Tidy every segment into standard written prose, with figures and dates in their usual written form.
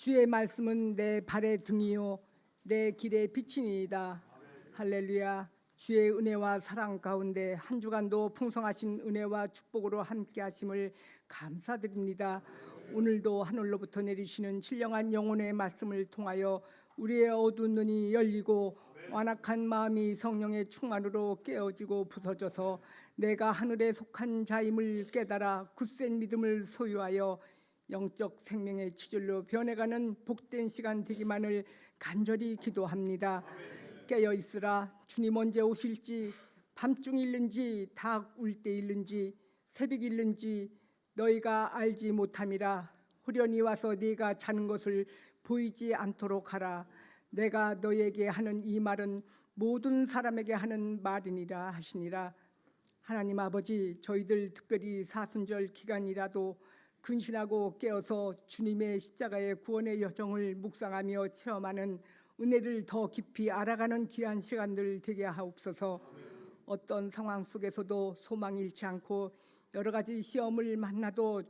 주의 말씀은 내 발의 등이요 내 길의 빛이니이다. 할렐루야. 주의 은혜와 사랑 가운데 한 주간도 풍성하신 은혜와 축복으로 함께 하심을 감사드립니다. 오늘도 하늘로부터 내리시는 신령한 영혼의 말씀을 통하여 우리의 어두운 눈이 열리고 완악한 마음이 성령의 충만으로 깨어지고 부서져서 내가 하늘에 속한 자임을 깨달아 굳센 믿음을 소유하여 영적 생명의 치질로 변해가는 복된 시간 되기만을 간절히 기도합니다. 깨어 있으라. 주님 언제 오실지, 밤중일는지 닭 울 때일는지 새벽일는지 너희가 알지 못함이라. 후련히 와서 네가 자는 것을 보이지 않도록 하라. 내가 너희에게 하는 이 말은 모든 사람에게 하는 말이니라 하시니라. 하나님 아버지, 저희들 특별히 사순절 기간이라도 근신하고 깨어서 주님의 십자가의 구원의 여정을 묵상하며 체험하는 은혜를 더 깊이 알아가는 귀한 시간들 되게 하옵소서. 어떤 상황 속에서도 소망 잃지 않고 여러 가지 시험을 만나도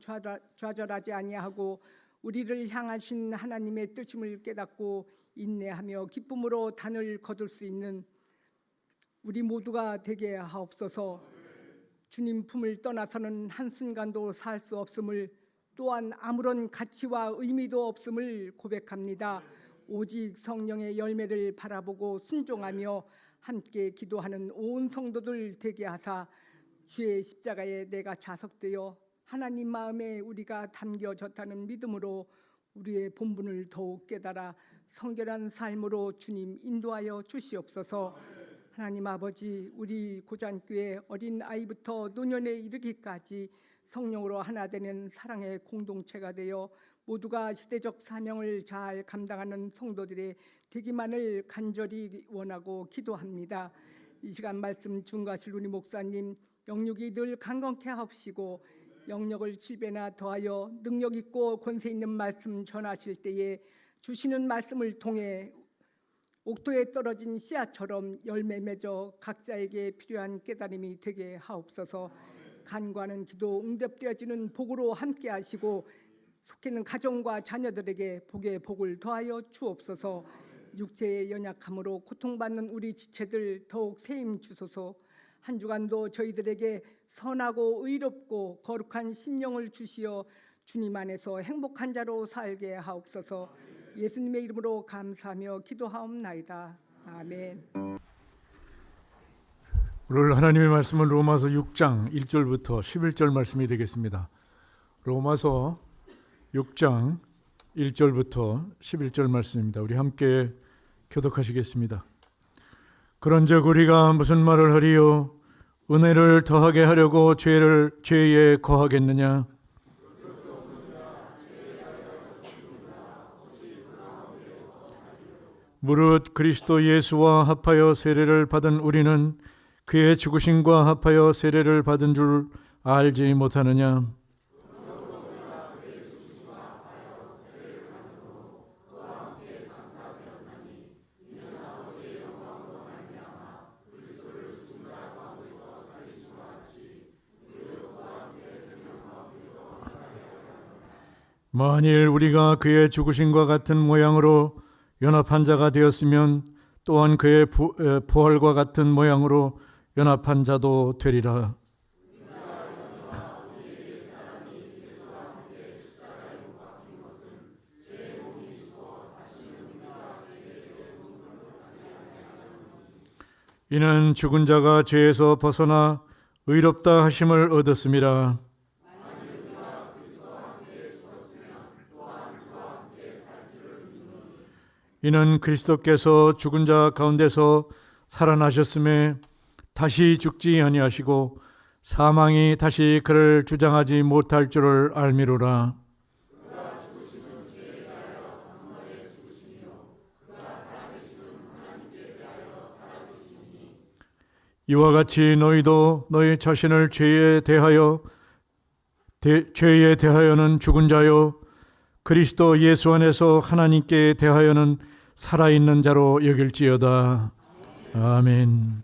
좌절하지 아니하고 우리를 향하신 하나님의 뜻임을 깨닫고 인내하며 기쁨으로 단을 거둘 수 있는 우리 모두가 되게 하옵소서. 주님 품을 떠나서는 한순간도 살 수 없음을, 또한 아무런 가치와 의미도 없음을 고백합니다. 오직 성령의 열매를 바라보고 순종하며 함께 기도하는 온 성도들 되게 하사 주의 십자가에 내가 자석되어 하나님 마음에 우리가 담겨졌다는 믿음으로 우리의 본분을 더욱 깨달아 성결한 삶으로 주님 인도하여 주시옵소서. 하나님 아버지, 우리 고잔교회 어린 아이부터 노년에 이르기까지 성령으로 하나 되는 사랑의 공동체가 되어 모두가 시대적 사명을 잘 감당하는 성도들의 되기만을 간절히 원하고 기도합니다. 이 시간 말씀 중가실 우리 목사님 영육이 늘 강건케 하옵시고 영역을 7배나 더하여 능력 있고 권세 있는 말씀 전하실 때에 주시는 말씀을 통해 옥토에 떨어진 씨앗처럼 열매 맺어 각자에게 필요한 깨달음이 되게 하옵소서. 간구하는 기도 응답되어지는 복으로 함께 하시고 속해 있는 가정과 자녀들에게 복의 복을 더하여 주옵소서. 육체의 연약함으로 고통받는 우리 지체들 더욱 세임 주소서. 한 주간도 저희들에게 선하고 의롭고 거룩한 심령을 주시어 주님 안에서 행복한 자로 살게 하옵소서. 예수님의 이름으로 감사하며 기도하옵나이다. 아멘. 오늘 하나님의 말씀은 로마서 6장 1절부터 11절 말씀이 되겠습니다. 로마서 6장 1절부터 11절 말씀입니다. 우리 함께 교독하시겠습니다. 그런즉 우리가 무슨 말을 하리요? 은혜를 더하게 하려고 죄에 거하겠느냐? 무릇 그리스도 예수와 합하여 세례를 받은 우리는 그의 죽으심과 합하여 세례를 받은 줄 알지 못하느냐? 만일 우리가 그의 죽으심과 같은 모양으로 연합한 자가 되었으면 또한 그의 부활과 같은 모양으로 연합한 자도 되리라. 이는 죽은 자가 죄에서 벗어나 의롭다 하심을 얻었음이라. 이는 그리스도께서 죽은 자 가운데서 살아나셨음에 다시 죽지 아니하시고 사망이 다시 그를 주장하지 못할 줄을 알미로라. 이와 같이 너희도 너희 자신을 죄에 대하여는 죽은 자요 그리스도 예수 안에서 하나님께 대하여는 살아있는 자로 여길지어다. 아멘.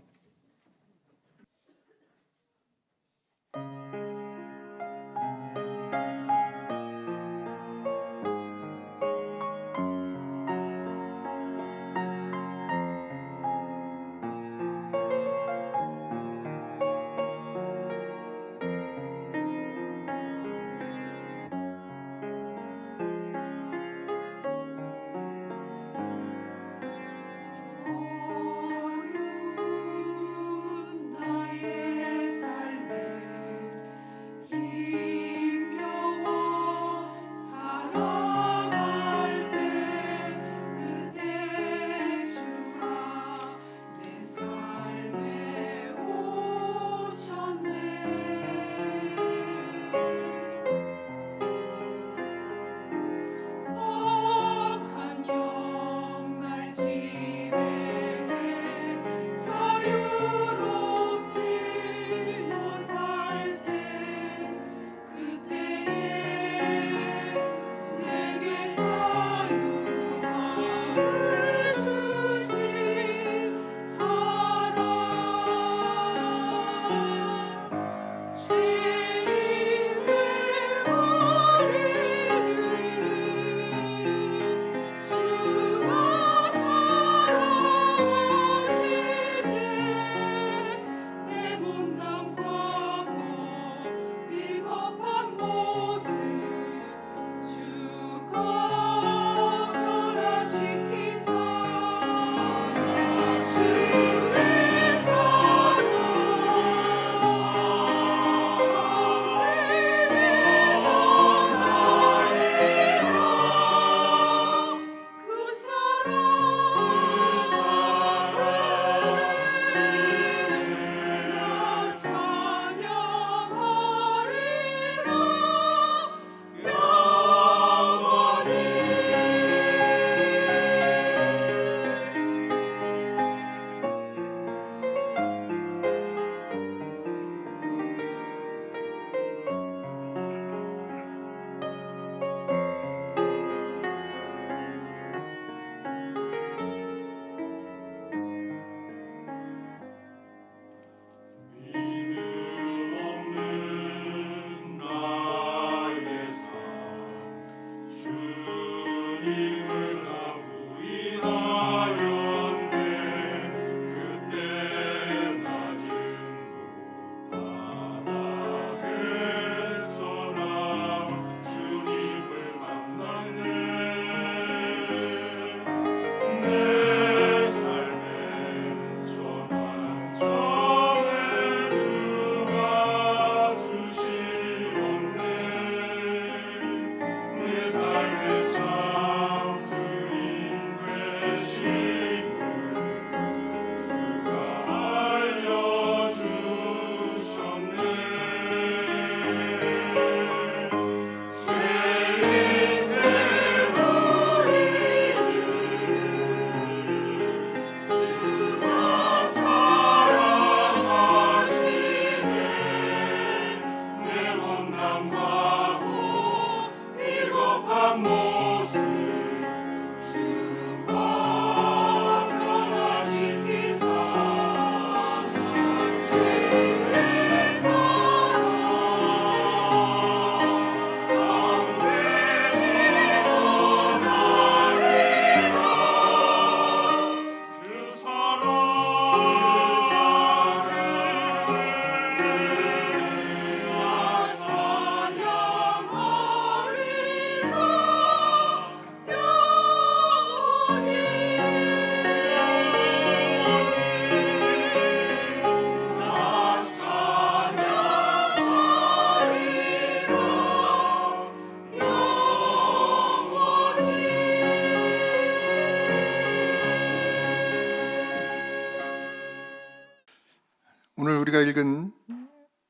우리가 읽은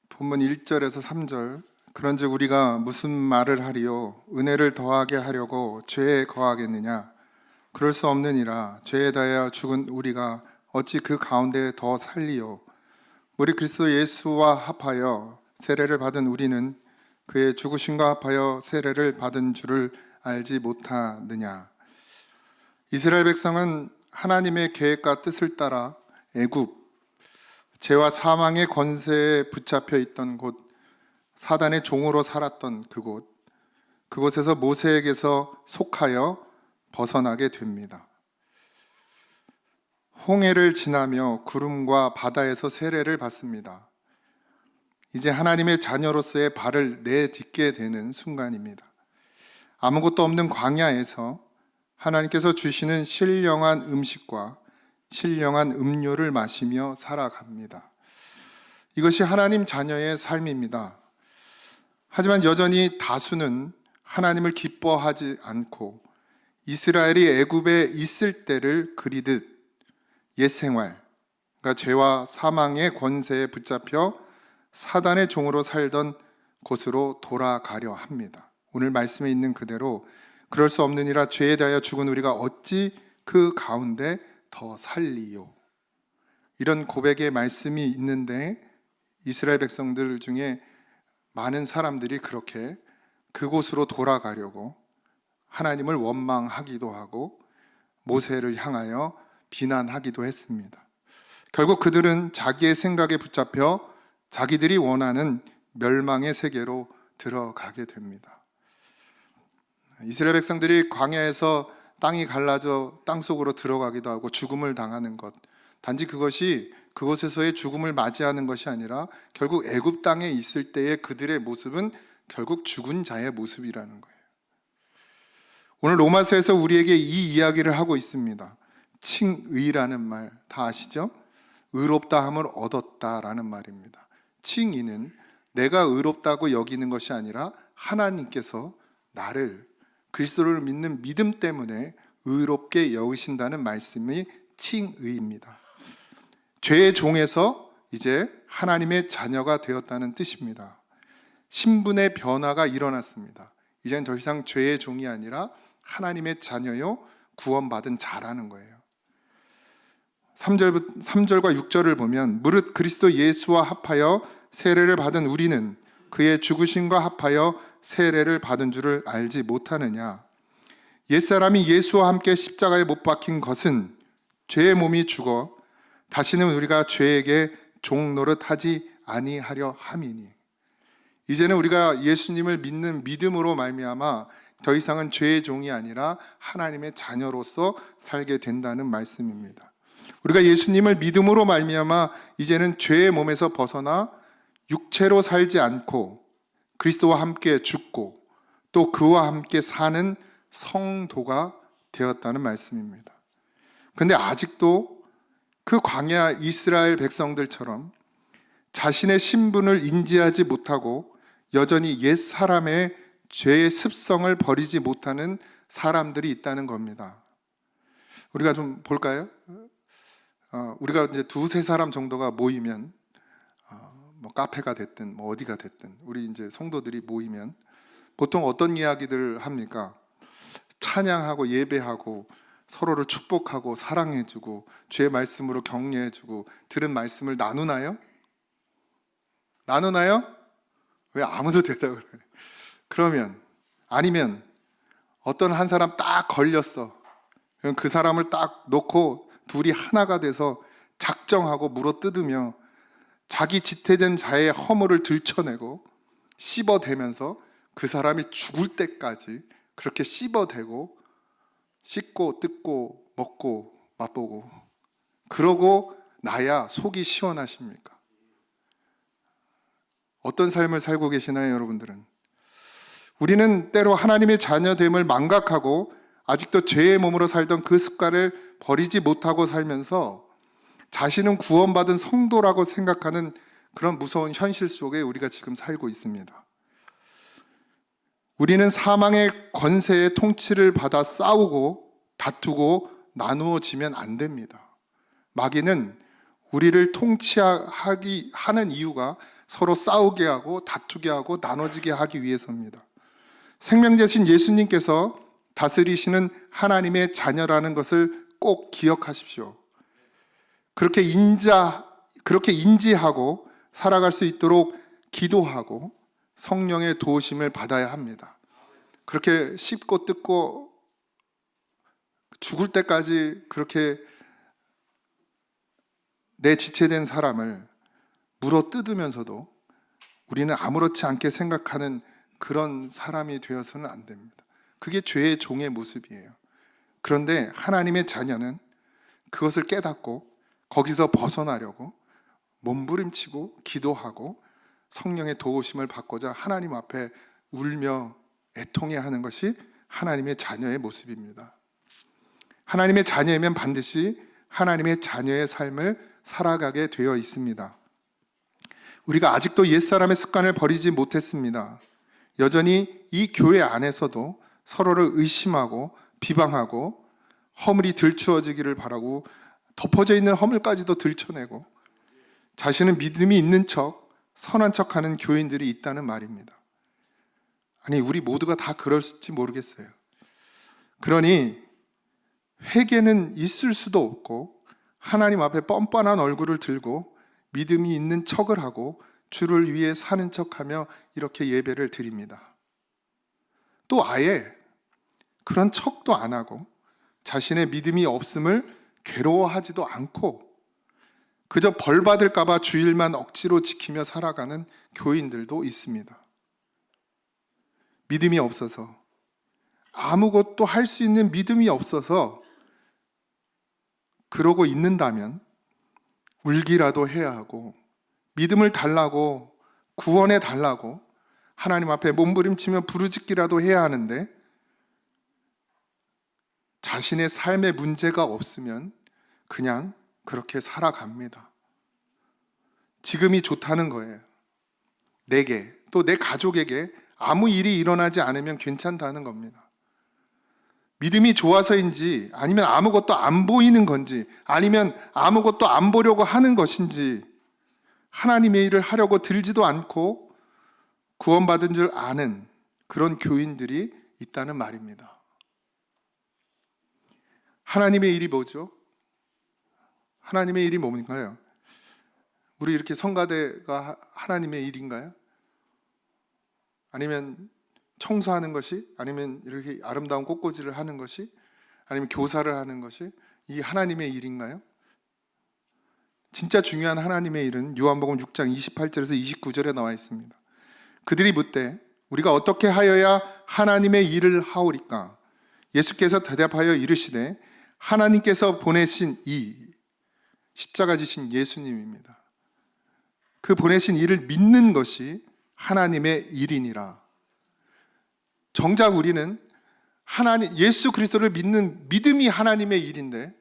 본문 1절에서 3절, 그런즉 우리가 무슨 말을 하리요? 은혜를 더하게 하려고 죄에 거하겠느냐? 그럴 수 없느니라. 죄에 대하여 죽은 우리가 어찌 그 가운데 더 살리요? 우리 그리스도 예수와 합하여 세례를 받은 우리는 그의 죽으심과 합하여 세례를 받은 줄을 알지 못하느냐? 이스라엘 백성은 하나님의 계획과 뜻을 따라 애굽, 죄와 사망의 권세에 붙잡혀 있던 곳, 사단의 종으로 살았던 그곳에서 모세에게서 속하여 벗어나게 됩니다. 홍해를 지나며 구름과 바다에서 세례를 받습니다. 이제 하나님의 자녀로서의 발을 내딛게 되는 순간입니다. 아무것도 없는 광야에서 하나님께서 주시는 신령한 음식과 신령한 음료를 마시며 살아갑니다. 이것이 하나님 자녀의 삶입니다. 하지만 여전히 다수는 하나님을 기뻐하지 않고 이스라엘이 애굽에 있을 때를 그리듯 옛 생활, 그러니까 죄와 사망의 권세에 붙잡혀 사단의 종으로 살던 곳으로 돌아가려 합니다. 오늘 말씀에 있는 그대로 그럴 수 없느니라. 죄에 대하여 죽은 우리가 어찌 그 가운데 더 살리요? 이런 고백의 말씀이 있는데 이스라엘 백성들 중에 많은 사람들이 그렇게 그곳으로 돌아가려고 하나님을 원망하기도 하고 모세를 향하여 비난하기도 했습니다. 결국 그들은 자기의 생각에 붙잡혀 자기들이 원하는 멸망의 세계로 들어가게 됩니다. 이스라엘 백성들이 광야에서 땅이 갈라져 땅속으로 들어가기도 하고 죽음을 당하는 것, 단지 그것이 그곳에서의 죽음을 맞이하는 것이 아니라 결국 애굽 땅에 있을 때의 그들의 모습은 결국 죽은 자의 모습이라는 거예요. 오늘 로마서에서 우리에게 이 이야기를 하고 있습니다. 칭의라는 말 다 아시죠? 의롭다 함을 얻었다라는 말입니다. 칭의는 내가 의롭다고 여기는 것이 아니라 하나님께서 나를 그리스도를 믿는 믿음 때문에 의롭게 여기신다는 말씀이 칭의입니다. 죄의 종에서 이제 하나님의 자녀가 되었다는 뜻입니다. 신분의 변화가 일어났습니다. 이제는 더 이상 죄의 종이 아니라 하나님의 자녀요 구원받은 자라는 거예요. 3절과 6절을 보면 무릇 그리스도 예수와 합하여 세례를 받은 우리는 그의 죽으심과 합하여 세례를 받은 줄을 알지 못하느냐? 옛사람이 예수와 함께 십자가에 못 박힌 것은 죄의 몸이 죽어 다시는 우리가 죄에게 종노릇하지 아니하려 함이니. 이제는 우리가 예수님을 믿는 믿음으로 말미암아 더 이상은 죄의 종이 아니라 하나님의 자녀로서 살게 된다는 말씀입니다. 우리가 예수님을 믿음으로 말미암아 이제는 죄의 몸에서 벗어나 육체로 살지 않고 그리스도와 함께 죽고 또 그와 함께 사는 성도가 되었다는 말씀입니다. 그런데 아직도 그 광야 이스라엘 백성들처럼 자신의 신분을 인지하지 못하고 여전히 옛 사람의 죄의 습성을 버리지 못하는 사람들이 있다는 겁니다. 우리가 좀 볼까요? 우리가 이제 두세 사람 정도가 모이면 뭐 카페가 됐든 뭐 어디가 됐든 우리 이제 성도들이 모이면 보통 어떤 이야기들을 합니까? 찬양하고 예배하고 서로를 축복하고 사랑해주고 주의 말씀으로 격려해주고 들은 말씀을 나누나요? 나누나요? 왜 아무도 대답을 안 해요? 그러면 아니면 어떤 한 사람 딱 걸렸어. 그럼 그 사람을 딱 놓고 둘이 하나가 돼서 작정하고 물어뜯으며 자기 지태된 자의 허물을 들춰내고 씹어대면서 그 사람이 죽을 때까지 그렇게 씹어대고 씹고 뜯고 먹고 맛보고 그러고 나야 속이 시원하십니까? 어떤 삶을 살고 계시나요, 여러분들은? 우리는 때로 하나님의 자녀됨을 망각하고 아직도 죄의 몸으로 살던 그 습관을 버리지 못하고 살면서 자신은 구원받은 성도라고 생각하는 그런 무서운 현실 속에 우리가 지금 살고 있습니다. 우리는 사망의 권세의 통치를 받아 싸우고 다투고 나누어지면 안 됩니다. 마귀는 우리를 통치하기 하는 이유가 서로 싸우게 하고 다투게 하고 나눠지게 하기 위해서입니다. 생명제신 예수님께서 다스리시는 하나님의 자녀라는 것을 꼭 기억하십시오. 그렇게 인지하고 살아갈 수 있도록 기도하고 성령의 도우심을 받아야 합니다. 그렇게 씹고 뜯고 죽을 때까지 그렇게 내 지체된 사람을 물어 뜯으면서도 우리는 아무렇지 않게 생각하는 그런 사람이 되어서는 안 됩니다. 그게 죄의 종의 모습이에요. 그런데 하나님의 자녀는 그것을 깨닫고 거기서 벗어나려고 몸부림치고 기도하고 성령의 도우심을 받고자 하나님 앞에 울며 애통해 하는 것이 하나님의 자녀의 모습입니다. 하나님의 자녀이면 반드시 하나님의 자녀의 삶을 살아가게 되어 있습니다. 우리가 아직도 옛사람의 습관을 버리지 못했습니다. 여전히 이 교회 안에서도 서로를 의심하고 비방하고 허물이 들추어지기를 바라고 덮어져 있는 허물까지도 들춰내고 자신은 믿음이 있는 척 선한 척하는 교인들이 있다는 말입니다. 아니, 우리 모두가 다 그럴지 모르겠어요. 그러니 회개는 있을 수도 없고 하나님 앞에 뻔뻔한 얼굴을 들고 믿음이 있는 척을 하고 주를 위해 사는 척하며 이렇게 예배를 드립니다. 또 아예 그런 척도 안 하고 자신의 믿음이 없음을 괴로워하지도 않고 그저 벌 받을까 봐 주일만 억지로 지키며 살아가는 교인들도 있습니다. 믿음이 없어서, 아무것도 할 수 있는 믿음이 없어서 그러고 있는다면 울기라도 해야 하고 믿음을 달라고 구원해 달라고 하나님 앞에 몸부림치며 부르짖기라도 해야 하는데 자신의 삶에 문제가 없으면 그냥 그렇게 살아갑니다. 지금이 좋다는 거예요. 내게 또 내 가족에게 아무 일이 일어나지 않으면 괜찮다는 겁니다. 믿음이 좋아서인지 아니면 아무것도 안 보이는 건지 아니면 아무것도 안 보려고 하는 것인지 하나님의 일을 하려고 들지도 않고 구원받은 줄 아는 그런 교인들이 있다는 말입니다. 하나님의 일이 뭐죠? 하나님의 일이 뭡니까요? 우리 이렇게 성가대가 하나님의 일인가요? 아니면 청소하는 것이, 아니면 이렇게 아름다운 꽃꽂이를 하는 것이, 아니면 교사를 하는 것이 이 하나님의 일인가요? 진짜 중요한 하나님의 일은 요한복음 6장 28절에서 29절에 나와 있습니다. 그들이 묻되 우리가 어떻게 하여야 하나님의 일을 하오리까? 예수께서 대답하여 이르시되 하나님께서 보내신 이 십자가 지신 예수님입니다. 그 보내신 이를 믿는 것이 하나님의 일이니라. 정작 우리는 예수 그리스도를 믿는 믿음이 하나님의 일인데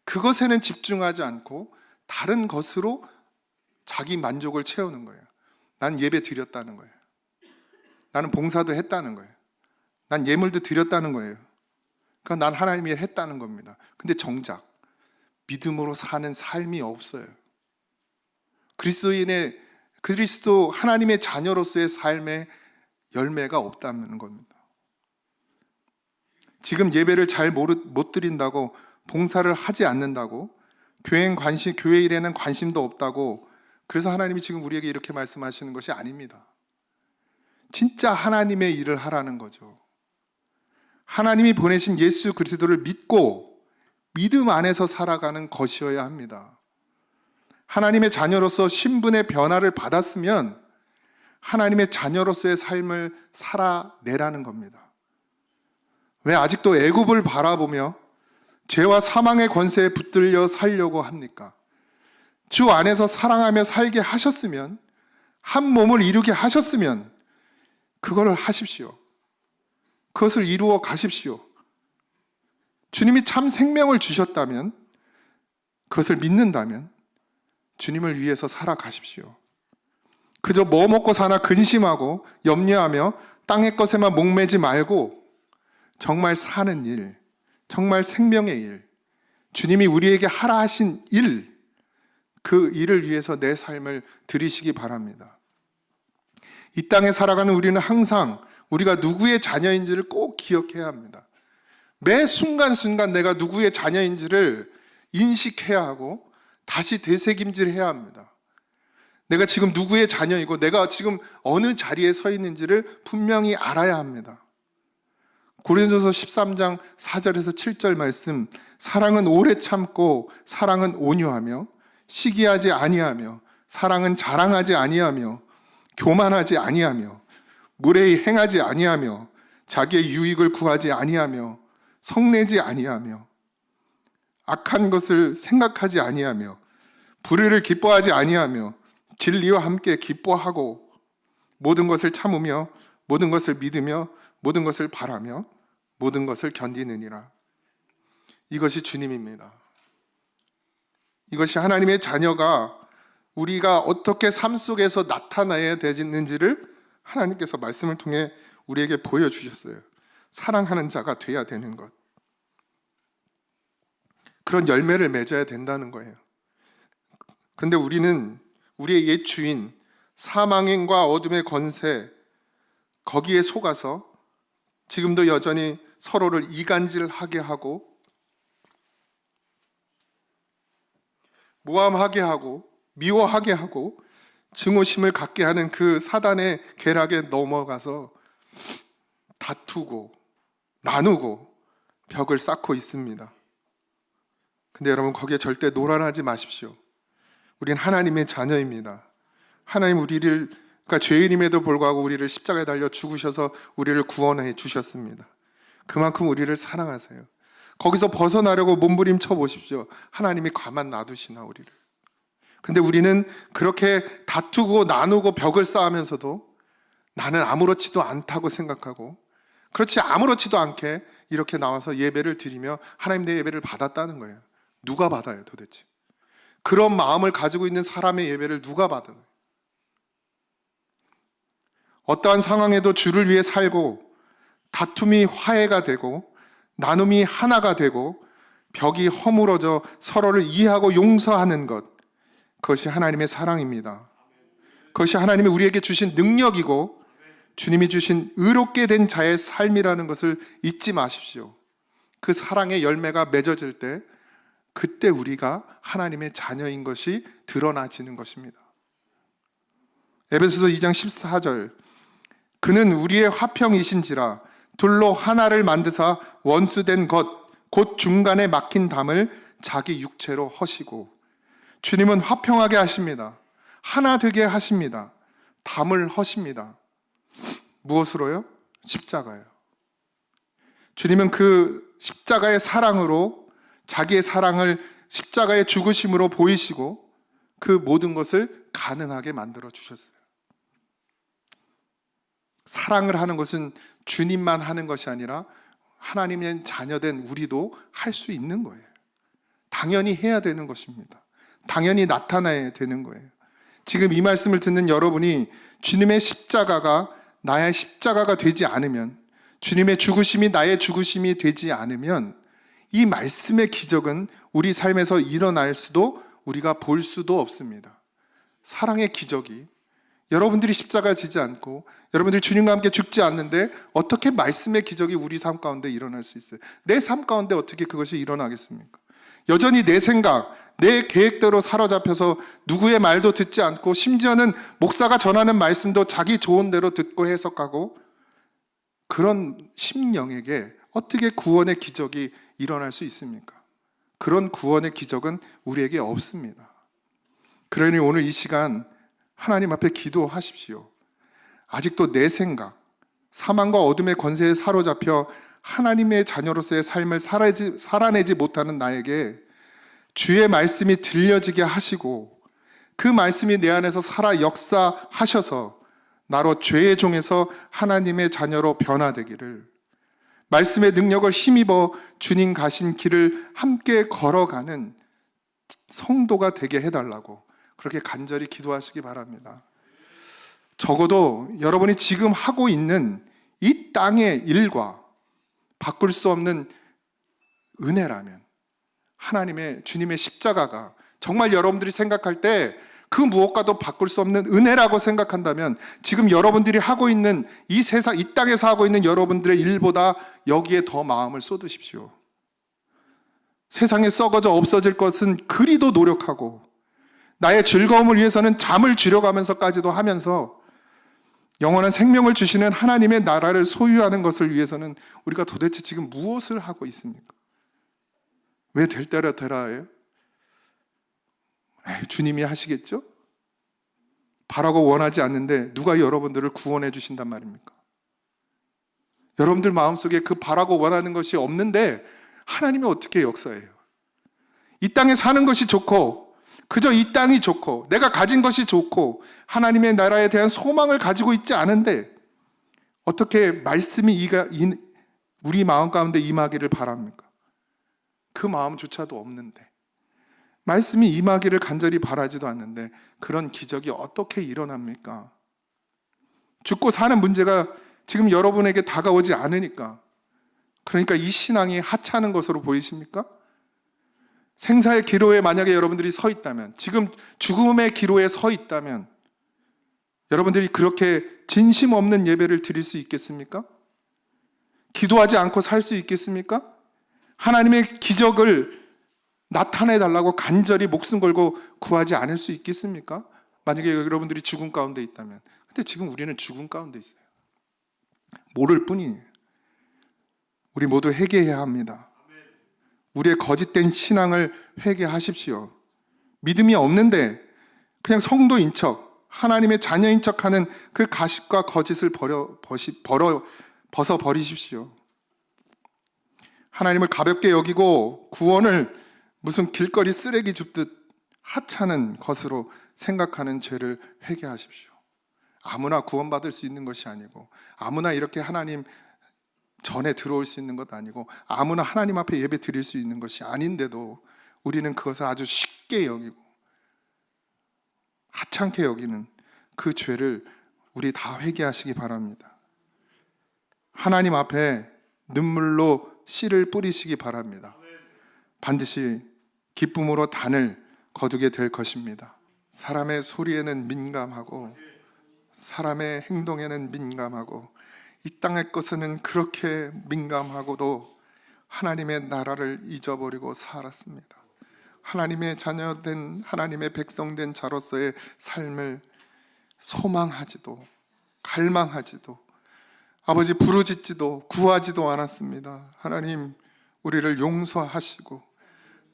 그것에는 집중하지 않고 다른 것으로 자기 만족을 채우는 거예요. 난 예배 드렸다는 거예요. 나는 봉사도 했다는 거예요. 난 예물도 드렸다는 거예요. 그러니까 난 하나님의 일을 했다는 겁니다. 근데 정작 믿음으로 사는 삶이 없어요. 그리스도 하나님의 자녀로서의 삶의 열매가 없다는 겁니다. 지금 예배를 잘 못 드린다고, 봉사를 하지 않는다고, 교회 일에는 관심도 없다고, 그래서 하나님이 지금 우리에게 이렇게 말씀하시는 것이 아닙니다. 진짜 하나님의 일을 하라는 거죠. 하나님이 보내신 예수 그리스도를 믿고 믿음 안에서 살아가는 것이어야 합니다. 하나님의 자녀로서 신분의 변화를 받았으면 하나님의 자녀로서의 삶을 살아내라는 겁니다. 왜 아직도 애굽을 바라보며 죄와 사망의 권세에 붙들려 살려고 합니까? 주 안에서 사랑하며 살게 하셨으면, 한 몸을 이루게 하셨으면 그거를 하십시오. 그것을 이루어 가십시오. 주님이 참 생명을 주셨다면, 그것을 믿는다면 주님을 위해서 살아가십시오. 그저 뭐 먹고 사나 근심하고 염려하며 땅의 것에만 목매지 말고 정말 사는 일, 정말 생명의 일, 주님이 우리에게 하라 하신 일, 그 일을 위해서 내 삶을 드리시기 바랍니다. 이 땅에 살아가는 우리는 항상 우리가 누구의 자녀인지를 꼭 기억해야 합니다. 매 순간순간 내가 누구의 자녀인지를 인식해야 하고 다시 되새김질해야 합니다. 내가 지금 누구의 자녀이고 내가 지금 어느 자리에 서 있는지를 분명히 알아야 합니다. 고린도서 13장 4절에서 7절 말씀, 사랑은 오래 참고 사랑은 온유하며 시기하지 아니하며 사랑은 자랑하지 아니하며 교만하지 아니하며 무례히 행하지 아니하며 자기의 유익을 구하지 아니하며 성내지 아니하며 악한 것을 생각하지 아니하며 불의를 기뻐하지 아니하며 진리와 함께 기뻐하고 모든 것을 참으며 모든 것을 믿으며 모든 것을 바라며 모든 것을 견디느니라. 이것이 주님입니다. 이것이 하나님의 자녀가 우리가 어떻게 삶 속에서 나타나야 되는지를 하나님께서 말씀을 통해 우리에게 보여주셨어요. 사랑하는 자가 돼야 되는 것. 그런 열매를 맺어야 된다는 거예요. 그런데 우리는 우리의 옛 주인 사망과 어둠의 권세, 거기에 속아서 지금도 여전히 서로를 이간질하게 하고 모함하게 하고 미워하게 하고 증오심을 갖게 하는 그 사단의 계략에 넘어가서 다투고 나누고 벽을 쌓고 있습니다. 근데 여러분, 거기에 절대 노란하지 마십시오. 우린 하나님의 자녀입니다. 하나님 우리를, 그러니까 죄인임에도 불구하고 우리를 십자가에 달려 죽으셔서 우리를 구원해 주셨습니다. 그만큼 우리를 사랑하세요. 거기서 벗어나려고 몸부림쳐 보십시오. 하나님이 가만 놔두시나 우리를. 근데 우리는 그렇게 다투고 나누고 벽을 쌓으면서도 나는 아무렇지도 않다고 생각하고, 그렇지 아무렇지도 않게 이렇게 나와서 예배를 드리며 하나님 내 예배를 받았다는 거예요. 누가 받아요 도대체? 그런 마음을 가지고 있는 사람의 예배를 누가 받아요? 어떠한 상황에도 주를 위해 살고 다툼이 화해가 되고 나눔이 하나가 되고 벽이 허물어져 서로를 이해하고 용서하는 것, 그것이 하나님의 사랑입니다. 그것이 하나님이 우리에게 주신 능력이고 주님이 주신 의롭게 된 자의 삶이라는 것을 잊지 마십시오. 그 사랑의 열매가 맺어질 때 그때 우리가 하나님의 자녀인 것이 드러나지는 것입니다. 에베소서 2장 14절, 그는 우리의 화평이신지라 둘로 하나를 만드사 원수된 것 곧 중간에 막힌 담을 자기 육체로 허시고. 주님은 화평하게 하십니다. 하나 되게 하십니다. 담을 허십니다. 무엇으로요? 십자가요. 주님은 그 십자가의 사랑으로 자기의 사랑을 십자가의 죽으심으로 보이시고 그 모든 것을 가능하게 만들어 주셨어요. 사랑을 하는 것은 주님만 하는 것이 아니라 하나님의 자녀된 우리도 할 수 있는 거예요. 당연히 해야 되는 것입니다. 당연히 나타나야 되는 거예요. 지금 이 말씀을 듣는 여러분이 주님의 십자가가 나의 십자가가 되지 않으면, 주님의 죽으심이 나의 죽으심이 되지 않으면 이 말씀의 기적은 우리 삶에서 일어날 수도 우리가 볼 수도 없습니다. 사랑의 기적이, 여러분들이 십자가 지지 않고 여러분들이 주님과 함께 죽지 않는데 어떻게 말씀의 기적이 우리 삶 가운데 일어날 수 있어요? 내 삶 가운데 어떻게 그것이 일어나겠습니까? 여전히 내 생각, 내 계획대로 사로잡혀서 누구의 말도 듣지 않고 심지어는 목사가 전하는 말씀도 자기 좋은 대로 듣고 해석하고, 그런 심령에게 어떻게 구원의 기적이 일어날 수 있습니까? 그런 구원의 기적은 우리에게 없습니다. 그러니 오늘 이 시간 하나님 앞에 기도하십시오. 아직도 내 생각, 사망과 어둠의 권세에 사로잡혀 하나님의 자녀로서의 삶을 살아내지 못하는 나에게 주의 말씀이 들려지게 하시고 그 말씀이 내 안에서 살아 역사하셔서 나로 죄의 종에서 하나님의 자녀로 변화되기를, 말씀의 능력을 힘입어 주님 가신 길을 함께 걸어가는 성도가 되게 해달라고 그렇게 간절히 기도하시기 바랍니다. 적어도 여러분이 지금 하고 있는 이 땅의 일과 바꿀 수 없는 은혜라면 하나님의 주님의 십자가가 정말 여러분들이 생각할 때 그 무엇과도 바꿀 수 없는 은혜라고 생각한다면 지금 여러분들이 하고 있는 이 세상, 이 땅에서 하고 있는 여러분들의 일보다 여기에 더 마음을 쏟으십시오. 세상에 썩어져 없어질 것은 그리도 노력하고 나의 즐거움을 위해서는 잠을 줄여가면서까지도 하면서 영원한 생명을 주시는 하나님의 나라를 소유하는 것을 위해서는 우리가 도대체 지금 무엇을 하고 있습니까? 왜 될 대로 되라예요? 주님이 하시겠죠? 바라고 원하지 않는데 누가 여러분들을 구원해 주신단 말입니까? 여러분들 마음속에 그 바라고 원하는 것이 없는데 하나님이 어떻게 역사해요? 이 땅에 사는 것이 좋고 그저 이 땅이 좋고 내가 가진 것이 좋고 하나님의 나라에 대한 소망을 가지고 있지 않은데 어떻게 말씀이 우리 마음 가운데 임하기를 바랍니까? 그 마음조차도 없는데 말씀이 임하기를 간절히 바라지도 않는데 그런 기적이 어떻게 일어납니까? 죽고 사는 문제가 지금 여러분에게 다가오지 않으니까, 그러니까 이 신앙이 하찮은 것으로 보이십니까? 생사의 기로에 만약에 여러분들이 서 있다면, 지금 죽음의 기로에 서 있다면 여러분들이 그렇게 진심 없는 예배를 드릴 수 있겠습니까? 기도하지 않고 살 수 있겠습니까? 하나님의 기적을 나타내 달라고 간절히 목숨 걸고 구하지 않을 수 있겠습니까? 만약에 여러분들이 죽음 가운데 있다면. 근데 지금 우리는 죽음 가운데 있어요. 모를 뿐이에요. 우리 모두 회개해야 합니다. 우리의 거짓된 신앙을 회개하십시오. 믿음이 없는데 그냥 성도인 척, 하나님의 자녀인 척하는 그 가십과 거짓을 벗어버리십시오. 하나님을 가볍게 여기고 구원을 무슨 길거리 쓰레기 줍듯 하찮은 것으로 생각하는 죄를 회개하십시오. 아무나 구원받을 수 있는 것이 아니고, 아무나 이렇게 하나님 전에 들어올 수 있는 것 아니고, 아무나 하나님 앞에 예배 드릴 수 있는 것이 아닌데도 우리는 그것을 아주 쉽게 여기고 하찮게 여기는 그 죄를 우리 다 회개하시기 바랍니다. 하나님 앞에 눈물로 씨를 뿌리시기 바랍니다. 반드시 기쁨으로 단을 거두게 될 것입니다. 사람의 소리에는 민감하고 사람의 행동에는 민감하고 이 땅의 것에는 그렇게 민감하고도 하나님의 나라를 잊어버리고 살았습니다. 하나님의 자녀된, 하나님의 백성된 자로서의 삶을 소망하지도 갈망하지도 아버지 부르짖지도 구하지도 않았습니다. 하나님, 우리를 용서하시고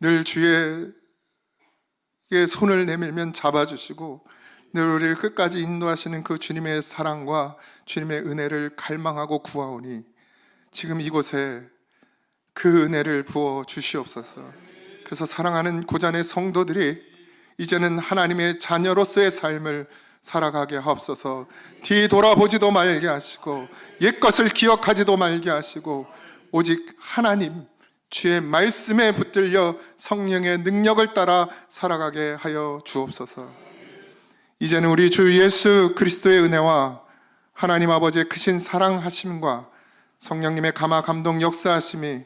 늘 주의 손을 내밀면 잡아주시고 늘 우리를 끝까지 인도하시는 그 주님의 사랑과 주님의 은혜를 갈망하고 구하오니 지금 이곳에 그 은혜를 부어 주시옵소서. 그래서 사랑하는 고잔의 성도들이 이제는 하나님의 자녀로서의 삶을 살아가게 하옵소서. 뒤돌아보지도 말게 하시고 옛것을 기억하지도 말게 하시고 오직 하나님 주의 말씀에 붙들려 성령의 능력을 따라 살아가게 하여 주옵소서. 이제는 우리 주 예수 그리스도의 은혜와 하나님 아버지의 크신 사랑하심과 성령님의 감화 감동 역사하심이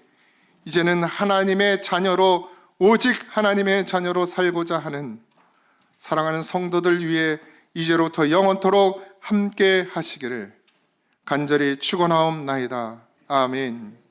이제는 하나님의 자녀로, 오직 하나님의 자녀로 살고자 하는 사랑하는 성도들 위해 이제로부터 영원토록 함께 하시기를 간절히 축원하옵나이다. 아멘.